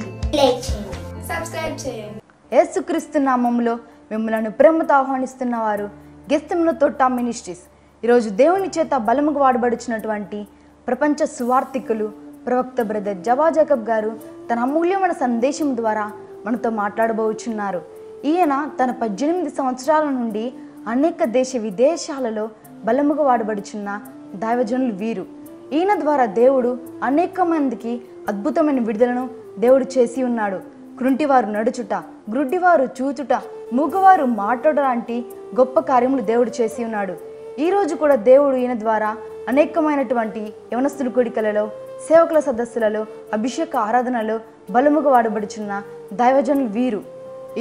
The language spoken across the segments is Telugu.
చేయండి, లైక్ చేయండి, సబ్స్క్రైబ్ చేయండి. యేసుక్రీస్తు నామములో మిమ్మల్ని ప్రేమతో ఆహ్వానిస్తున్న వారు గెస్తెంలో తోట మినిస్ట్రీస్. ఈరోజు దేవుని చేత బలముగా వాడబడుచున్నటువంటి ప్రపంచ సువార్థికులు ప్రవక్త బ్రదర్ జబా జాకబ్ గారు తన అమూల్యమైన సందేశం ద్వారా మనతో మాట్లాడబోచున్నారు. ఈయన తన 18 సంవత్సరాల నుండి అనేక దేశ విదేశాలలో బలముగా వాడబడుచున్న దైవజనులు వీరు. ఈయన ద్వారా దేవుడు అనేక మందికి అద్భుతమైన విడుదలను దేవుడు చేసి ఉన్నాడు. కృంటివారు నడుచుట, గ్రుడ్డివారు చూచుట, మూగవారు మాట్లాడ లాంటి గొప్ప కార్యములు దేవుడు చేసి ఉన్నాడు. ఈరోజు కూడా దేవుడు ఈయన ద్వారా అనేకమైనటువంటి యవనస్తుల కూడికలలో, సేవకుల సదస్సులలో, అభిషేక ఆరాధనలో బలముగా వాడబడుచున్న దైవజనులు వీరు.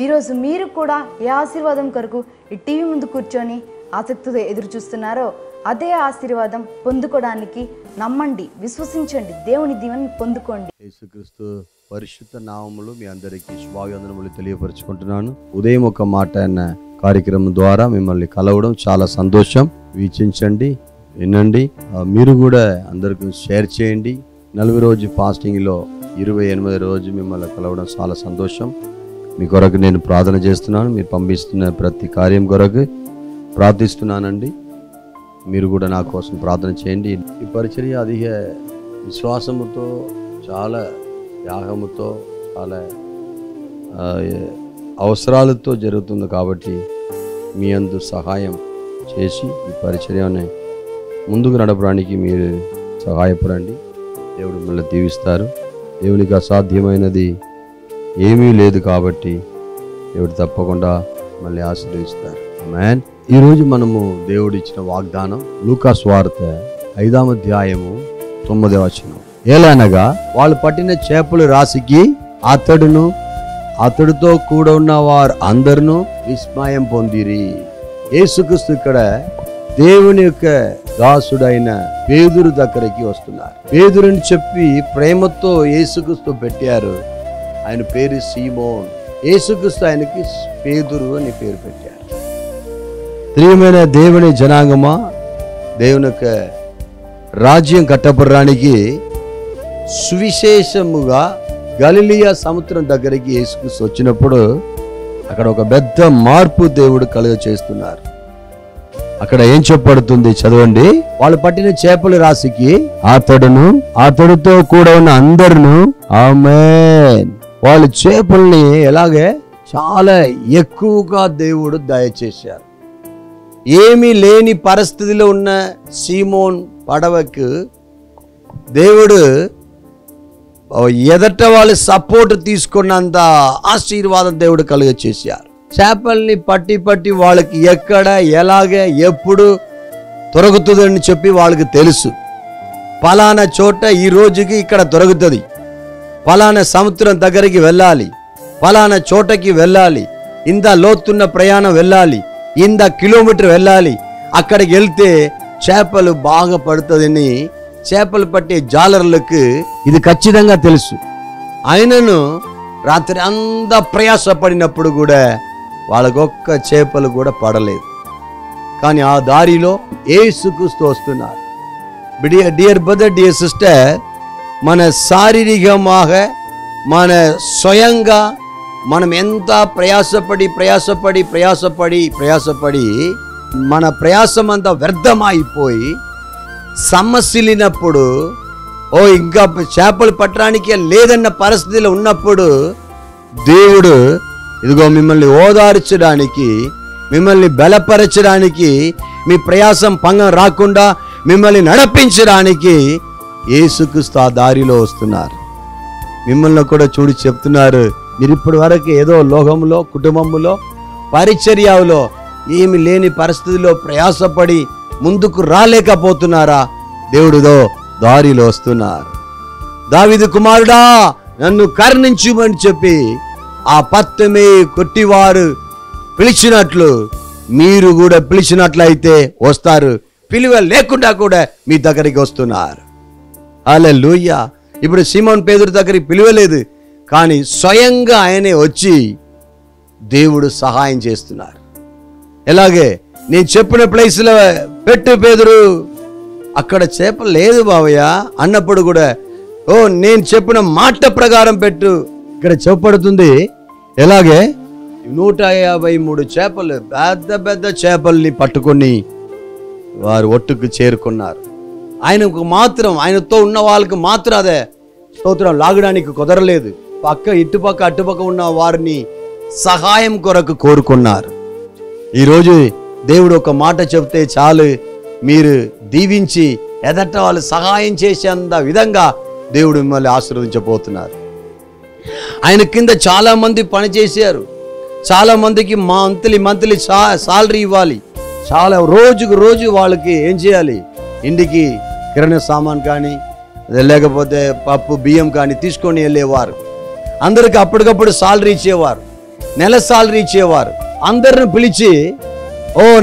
ఈరోజు మీరు కూడా ఏ ఆశీర్వాదం కొరకు ఈ టీవీ ముందు కూర్చొని ఆసక్తితో ఎదురు చూస్తున్నారో అదే ఆశీర్వాదం పొందుకోవడానికి నమ్మండి, విశ్వసించండి, దేవుని దీవెనని పొందుకోండి. యేసుక్రీస్తు పరిశుద్ధ నామములో మీ అందరికీ శుభాభివందనములు తెలియపరుచుకుంటున్నాను. ఉదయం ఒక మాట అన్న కార్యక్రమం ద్వారా మిమ్మల్ని కలవడం చాలా సంతోషం. వీక్షించండి, వినండి. మీరు కూడా అందరికీ షేర్ చేయండి. 40 రోజు ఫాస్టింగ్లో 28వ రోజు మిమ్మల్ని కలవడం చాలా సంతోషం. మీ కొరకు నేను ప్రార్థన చేస్తున్నాను. మీరు పంపిస్తున్న ప్రతి కార్యం కొరకు ప్రార్థిస్తున్నానండి. మీరు కూడా నా కోసం ప్రార్థన చేయండి. ఈ పరిచర్య అధిక విశ్వాసముతో, చాలా త్యాగముతో, చాలా అవసరాలతో జరుగుతుంది కాబట్టి మీ అందు సహాయం చేసి ఈ పరిచర్యని ముందుకు నడపడానికి మీరు సహాయపడండి. దేవుడు మిమ్మల్ని దీవిస్తారు. దేవునికి అసాధ్యమైనది ఏమీ లేదు కాబట్టి దేవుడు తప్పకుండా మళ్ళీ ఆశీర్వదిస్తారు. ఆమేన్. ఈరోజు మనము దేవుడు ఇచ్చిన వాగ్దానం లూకా సువార్త 5వ అధ్యాయము 9వ వచనం. ఏలనగా వాళ్ళు పట్టిన చేపల రాశికి అతడితో కూడా ఉన్న వారు అందరూ విస్మయం పొందిరి. యేసుక్రీస్తు ఇక్కడ దేవుని యొక్క దాసుడైన పేతురు దగ్గరికి వస్తున్నారు. పేతురుని చెప్పి ప్రేమతో యేసుక్రీస్తు పెట్టారు. ఆయన పేరు సీమోన్. యేసుక్రీస్తు ఆయనకి పేతురు అని పేరు పెట్టారు. ప్రియమైన దేవుని జనాంగమా, దేవుని యొక్క రాజ్యం కట్టబడడానికి సువిశేషముగా గలిలియా సముద్రం దగ్గరికి యేసుక్రీస్తు వచ్చినప్పుడు అక్కడ ఒక పెద్ద మార్పు దేవుడు కలుగ చేస్తున్నారు. అక్కడ ఏం చెప్పబడుతుంది చదవండి. వాళ్ళు పట్టిన చేపల రాశికి అతడితో కూడా ఉన్న అందరూ ఆమేన్. వాళ్ళు చేపల్ని ఎలాగే చాలా ఎక్కువగా దేవుడు దయచేశారు. ఏమీ లేని పరిస్థితిలో ఉన్న సీమోన్ పడవకు దేవుడు ఎదట వాళ్ళు సపోర్ట్ తీసుకున్నంత ఆశీర్వాదం దేవుడు కలుగ చేశారు. చేపల్ని పట్టి వాళ్ళకి ఎక్కడ, ఎలాగే, ఎప్పుడు దొరుకుతుందని చెప్పి వాళ్ళకి తెలుసు. పలానా చోట ఈ రోజుకి ఇక్కడ దొరుకుతుంది, పలానా సముద్రం దగ్గరికి వెళ్ళాలి, పలానా చోటకి వెళ్ళాలి, ఇంత లోతున్న ప్రయాణం వెళ్ళాలి, ఇంత కిలోమీటర్ వెళ్ళాలి, అక్కడికి వెళ్తే చేపలు బాగా పడుతుందని చేపలు పట్టే జాలర్లకు ఇది ఖచ్చితంగా తెలుసు. ఆయనను రాత్రి అంతా ప్రయాసపడినప్పుడు కూడా వాళ్ళకొక్క చేపలు కూడా పడలేదు. కానీ ఆ దారిలో యేసుక్రీస్తు వస్తున్నారు. డియర్ బ్రదర్, డియర్ సిస్టర్, మన శారీరకமாக మన స్వయంగా మనం ఎంత ప్రయాసపడి మన ప్రయాసం అంతా వ్యర్థమైపోయి సమస్యలినప్పుడు, ఇంకా చేపలు పట్టడానికి లేదన్న పరిస్థితిలో ఉన్నప్పుడు దేవుడు ఇదిగో మిమ్మల్ని ఓదార్చడానికి, మిమ్మల్ని బలపరచడానికి, మీ ప్రయాసం భంగం రాకుండా మిమ్మల్ని నడిపించడానికి యేసుక్రీస్తు ఆ దారిలో వస్తున్నారు. మిమ్మల్ని కూడా చూడి చెప్తున్నారు, మీరు ఇప్పటి వరకు ఏదో లోకంలో, కుటుంబంలో, పరిచర్యలో ఏమి లేని పరిస్థితిలో ప్రయాసపడి ముందుకు రాలేకపోతున్నారా? దేవుడిదో దారిలో వస్తున్నారు. దావీదు కుమారుడా నన్ను కరుణించుమని చెప్పి ఆ పత్తమే కొట్టివారు పిలిచినట్లు మీరు కూడా పిలిచినట్లయితే వస్తారు. పిలువ లేకుండా కూడా మీ దగ్గరికి వస్తున్నారు. హల్లెలూయా. ఇప్పుడు సీమోన్ పేతురు దగ్గరికి పిలువలేదు, కానీ స్వయంగా ఆయనే వచ్చి దేవుడు సహాయం చేస్తున్నారు. ఎలాగే నేను చెప్పిన ప్లేస్లో పెట్టు పేతురు, అక్కడ చేప లేదు బావయ్య అన్నప్పుడు కూడా, నేను చెప్పిన మాట ప్రకారం పెట్టు, ఇక్కడ చెప్పబడుతుంది ఎలాగే 153 చేపలు, పెద్ద పెద్ద చేపల్ని పట్టుకొని వారు ఒట్టుకు చేరుకున్నారు. ఆయనకు మాత్రం, ఆయనతో ఉన్న వాళ్ళకి మాత్రం అదే స్తోత్రం లాగడానికి కుదరలేదు. ఇటుపక్క అటుపక్క ఉన్న వారిని సహాయం కొరకు కోరుకున్నారు. ఈరోజు దేవుడు ఒక మాట చెప్తే చాలు, మీరు దీవించి ఎదట వాళ్ళు సహాయం చేసేంత విధంగా దేవుడు మిమ్మల్ని ఆశీర్వదించబోతున్నారు. ఆయన కింద చాలా మంది పనిచేశారు. చాలా మందికి మంత్లీ సాలరీ ఇవ్వాలి. చాలా రోజుకు రోజు వాళ్ళకి ఏం చేయాలి, ఇంటికి కిరాణా సామాన్ కానీ లేకపోతే పప్పు బియ్యం కానీ తీసుకొని వెళ్ళేవారు. అందరికి అప్పటికప్పుడు సాలరీ ఇచ్చేవారు, నెల సాలరీ ఇచ్చేవారు. అందరిని పిలిచి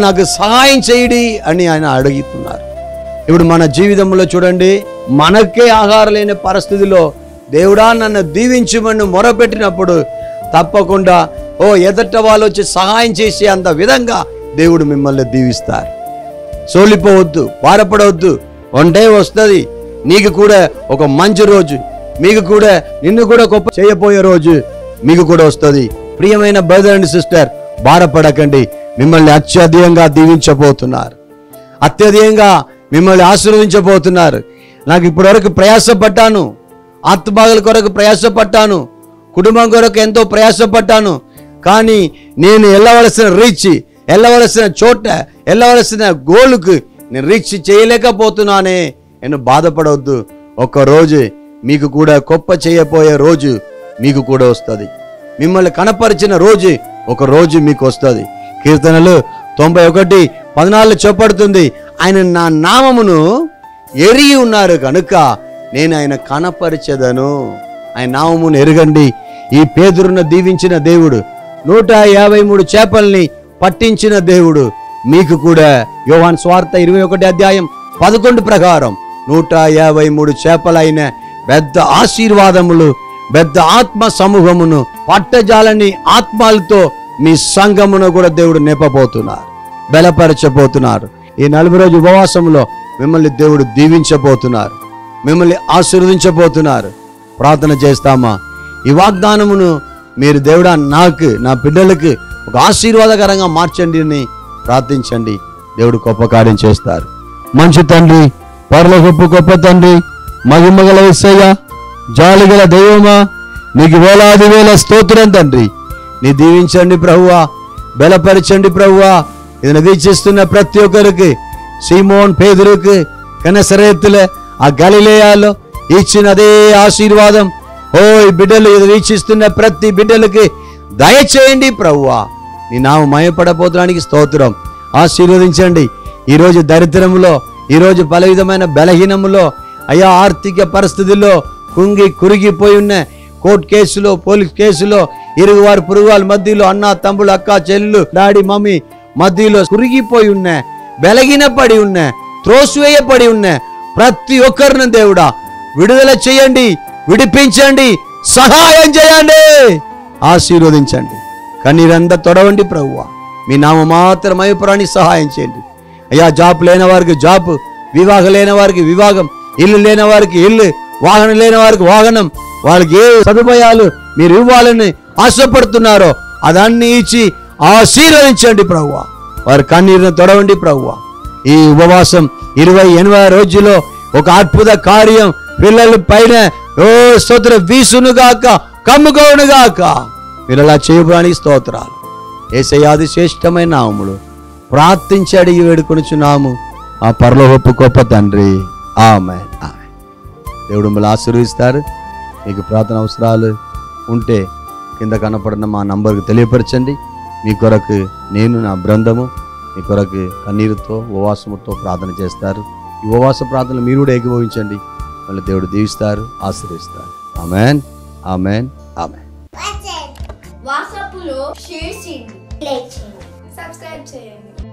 నాకు సహాయం చేయడి అని ఆయన అడుగుతున్నారు. ఇప్పుడు మన జీవితంలో చూడండి, మనకే ఆహారం లేని పరిస్థితిలో దేవుడా నన్ను దీవించమని మొరపెట్టినప్పుడు తప్పకుండా ఎదట వాళ్ళు వచ్చి సహాయం చేసే అంత విధంగా దేవుడు మిమ్మల్ని దీవిస్తారు. సోలిపోవద్దు, బాధపడవద్దు. వంటే వస్తుంది నీకు కూడా ఒక మంచి రోజు, మీకు కూడా నిన్ను కూడా గొప్ప చేయబోయే రోజు మీకు కూడా వస్తుంది. ప్రియమైన బ్రదర్ అండ్ సిస్టర్, బాధపడకండి. మిమ్మల్ని అత్యధికంగా దీవించబోతున్నారు, అత్యధికంగా మిమ్మల్ని ఆశీర్వదించబోతున్నారు. నాకు ఇప్పటి వరకు ప్రయాసపడ్డాను, ఆత్మబాధల కొరకు ప్రయాసపడ్డాను, కుటుంబం కొరకు ఎంతో ప్రయాసపడ్డాను. కానీ నేను వెళ్ళవలసిన వెళ్ళవలసిన చోట, వెళ్ళవలసిన గోలుకు నేను రీచ్ చేయలేకపోతున్నానే. నేను బాధపడవద్దు. ఒక్కరోజు మీకు కూడా గొప్ప చేయబోయే రోజు మీకు కూడా వస్తుంది. మిమ్మల్ని కనపరిచిన రోజు ఒక రోజు మీకు వస్తుంది. కీర్తనలు 91:14 చెప్పబడుతుంది, ఆయన నా నామమును ఎరిగి ఉన్నారు కనుక నేను ఆయన కనపరిచెదను. ఆయన నామమును ఎరగండి. ఈ పేతురును దీవించిన దేవుడు, 153 చేపల్ని పట్టించిన దేవుడు మీకు కూడా యోహాను సువార్త 21:11 ప్రకారం 153 చేపలైన పెద్ద ఆశీర్వాదములు, పెద్ద ఆత్మ సమూహమును, పట్టజాలని ఆత్మలతో మీ సంఘమును కూడా దేవుడు నింపబోతున్నారు, బలపరచబోతున్నారు. ఈ 40 రోజు ఉపవాసంలో మిమ్మల్ని దేవుడు దీవించబోతున్నారు, మిమ్మల్ని ఆశీర్వదించబోతున్నారు. ప్రార్థన చేస్తామా? ఈ వాగ్దానమును మీరు దేవుడా నాకు, నా బిడ్డలకు ఒక ఆశీర్వాదకరంగా మార్చండి అని ప్రార్థించండి. దేవుడు గొప్ప కార్యం చేస్తారు. మంచి తండ్రి, పరలోకపు గొప్ప తండ్రి, మహిమగల యేసయ్య, జాలిగల దైవమా, నీకు వేలాది వేల స్తోత్రం తండ్రి. నీ దీవించండి ప్రభువా, బలపరచండి ప్రభువా. ఇది వీక్షిస్తున్న ప్రతి ఒక్కరికి, సీమోన్ పేతురుకి కనసరేతులే ఆ గలిలయలో ఇచ్చిన అదే ఆశీర్వాదం ఈ బిడ్డలు, ఇది వీక్షిస్తున్న ప్రతి బిడ్డలకి దయచేయండి ప్రభువా. నీ నామం మహిమపడబోతుడానికి స్తోత్రం. ఆశీర్వదించండి. ఈరోజు దరిద్రములో, ఈరోజు పల విధమైన బలహీనములో, అయా ఆర్థిక పరిస్థితుల్లో కురిగిపోయి ఉన్న కోర్టు కేసులో, పోలీస్ కేసులో, ఇరుగువారు పొరుగువారి మధ్యలో, అన్న తమ్ముడు, అక్క చెల్లెలు, డాడీ మమ్మీ మధ్యలో కురిగిపోయి ఉన్న, బలహీనపడి ఉన్న, త్రోసివేయబడి ఉన్న ప్రతి ఒక్కరిని దేవుడా విడుదల చేయండి, విడిపించండి, సహాయం చేయండి, ఆశీర్వదించండి. కన్నీరంతా తొడవండి ప్రభువా. మీ నామ మాత్రం మహిమపరానికి సహాయం చేయండి. అయ్యా జాబ్ లేని వారికి జాబ్, వివాహం లేని వారికి వివాహం, ఇల్లు లేని వారికి ఇల్లు, వాహనం లేని వారికి వాహనం, వాళ్ళకి ఏ సదుపాయాలు మీరు ఇవ్వాలని ఆశపడుతున్నారో అదాన్ని ఇచ్చి ఆశీర్వదించండి ప్రభువా. వారి కన్నీరును తొడవండి ప్రభువా. ఈ ఉపవాసం 28 రోజుల్లో ఒక అద్భుత కార్యం పిల్లల పైన స్తోత్ర వీసునుగాక, కమ్ముకోనుగాక. మీరు అలా చేయడానికి స్తోత్రాలు. యేసయ్యాది శ్రేష్టమైన నామములో ప్రార్థించి అడిగి వేడుకొనుచున్నాము ఆ పరలోకపు గొప్ప తండ్రి. ఆమేన్. దేవుడు మిమ్మల్ని ఆశీర్వదిస్తారు. మీకు ప్రార్థన అవసరాలు ఉంటే కింద కనపడిన మా నంబర్కి తెలియపరచండి. మీ కొరకు నేను, నా బృందము మీ కొరకు కన్నీరుతో ఉపవాసముతో ప్రార్థన చేస్తారు. ఈ ఉపవాస ప్రార్థనలు మీరు కూడా ఏకీభవించండి. మళ్ళీ దేవుడు దీవిస్తారు, ఆశీర్వదిస్తారు. ఆమేన్, ఆమేన్, ఆమేన్. వాట్సాప్లో షేర్ చేయండి, లైక్ చేయండి, సబ్స్క్రైబ్ చేయండి.